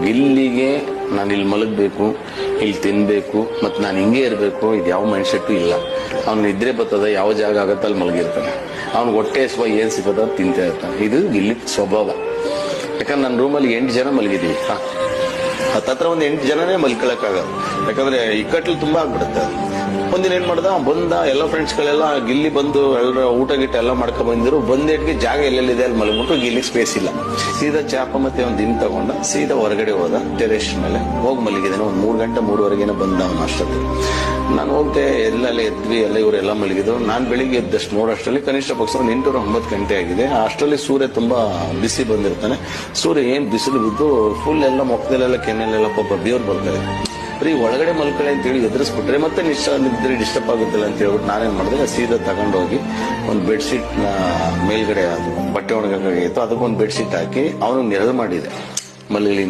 ಗಿಲ್ಲಿಗೆ ನಾನು ಇಲ್ಲಿ ಮಲಗಬೇಕು, ಇಲ್ಲಿ ತಿನ್ಬೇಕು, ಮತ್ತೆ ನಾನು ಹಿಂಗೆ ಇರಬೇಕು, ಇದು ಯಾವ ಮೈಂಡ್ ಸೆಟ್ಟು ಇಲ್ಲ. ಅವ್ನು ನಿದ್ರೆ ಬರ್ತದ, ಯಾವ ಜಾಗ ಆಗತ್ತ ಅಲ್ಲಿ ಮಲಗಿರ್ತಾನೆ. ಅವ್ನಿಗೆ ಹೊಟ್ಟೆ ಹಸುವ ಏನ್ ಸಿಗೋದ ತಿಂತಾ ಇರ್ತಾನೆ. ಇದು ಗಿಲ್ಲಿ ಸ್ವಭಾವ. ಯಾಕಂದ್ರೆ ನನ್ನ ರೂಮಲ್ಲಿ 8 ಜನ ಮಲಗಿದೀವಿ. ಹತ್ತತ್ರ ಒಂದು 8 ಜನನೇ ಮಲ್ಕೊಳಕ್ಕಾಗಲ್ಲ. ಯಾಕಂದ್ರೆ ಇಕ್ಕಟ್ಲು ತುಂಬಾ ಆಗ್ಬಿಡುತ್ತೆ. ಒಂದಿನ ಏನ್ ಮಾಡ್ದ, ಬಂದ ಎಲ್ಲ ಫ್ರೆಂಡ್ಸ್ ಗಳೆಲ್ಲ ಗಿಲ್ಲಿ ಬಂದು ಎಲ್ಲರ ಊಟ ಗಿಟ್ಟ ಎಲ್ಲ ಮಾಡ್ಕೊಂಡ್ ಬಂದಿರು. ಬಂದೇಟ್ಗೆ ಜಾಗ ಎಲ್ಲೆಲ್ಲಿದೆ ಅಲ್ಲಿ ಮಲಗ್ಬಿಟ್ಟು ಗಿಲ್ಲಿಗೆ ಸ್ಪೇಸ್ ಇಲ್ಲ. ಸೀದಾ ಚಾಪ ಮತ್ತೆ ಒಂದ್ ದಿನ ತಗೊಂಡ ಸೀದಾ ಹೊರಗಡೆ ಹೋದ, ಟೆರೆಸ್ ಮೇಲೆ ಹೋಗಿ ಮಲಗಿದ್ದಾನೆ. ಒಂದ್ 3 ಗಂಟೆ 3:30 ಬಂದ ಅವನು. ಅಷ್ಟೊತ್ತಿಗೆ ನಾನು ಹೋಗ್ದೆ, ಎಲ್ಲೆಲ್ಲ ಎದ್ವಿ, ಎಲ್ಲ ಇವರೆಲ್ಲ ಮಲಗಿದ್ರು. ನಾನ್ ಬೆಳಿಗ್ಗೆ ಎದ್ದಷ್ಟು ನೋಡೋಷ್ಟರಲ್ಲಿ ಕನಿಷ್ಠ ಪಕ್ಷ ಒಂದು 8 or 9 ಗಂಟೆ ಆಗಿದೆ. ಅಷ್ಟರಲ್ಲಿ ಸೂರ್ಯ ತುಂಬಾ ಬಿಸಿ ಬಂದಿರ್ತಾನೆ. ಸೂರ್ಯ ಏನ್ ಬಿಸಿಲು ಬಿದ್ದು ಫುಲ್ ಎಲ್ಲ ಮೊಕ್ಕದಲ್ಲೆಲ್ಲ ಕೆನ್ನೆಲ್ಲೆಲ್ಲ ಪಾಪ ಬೇವ್ರು ಬರ್ತಾರೆ. ಬರೀ ಒಳಗಡೆ ಮಲ್ಕಳೆ ಅಂತ ಹೇಳಿ ಎದುರಿಸ್ಬಿಟ್ರೆ ಮತ್ತೆ ನಿದ್ರೆ ಡಿಸ್ಟರ್ಬ್ ಆಗುತ್ತಿಲ್ಲ ಅಂತ ಹೇಳ್ಬಿಟ್ಟು ನಾನೇನ್ ಮಾಡಿದೆ, ಸೀದಾ ತಗೊಂಡೋಗಿ ಒಂದು ಬೆಡ್ಶೀಟ್ ನ ಮೇಲ್ಗಡೆ ಅದು ಬಟ್ಟೆ ಒಣಗಾಗಿತ್ತು, ಅದಕ್ಕೊಂದು ಬೆಡ್ಶೀಟ್ ಹಾಕಿ ಅವನಿಗೆ ನೆರಳು ಮಾಡಿದೆ ಮಲಗಲಿ.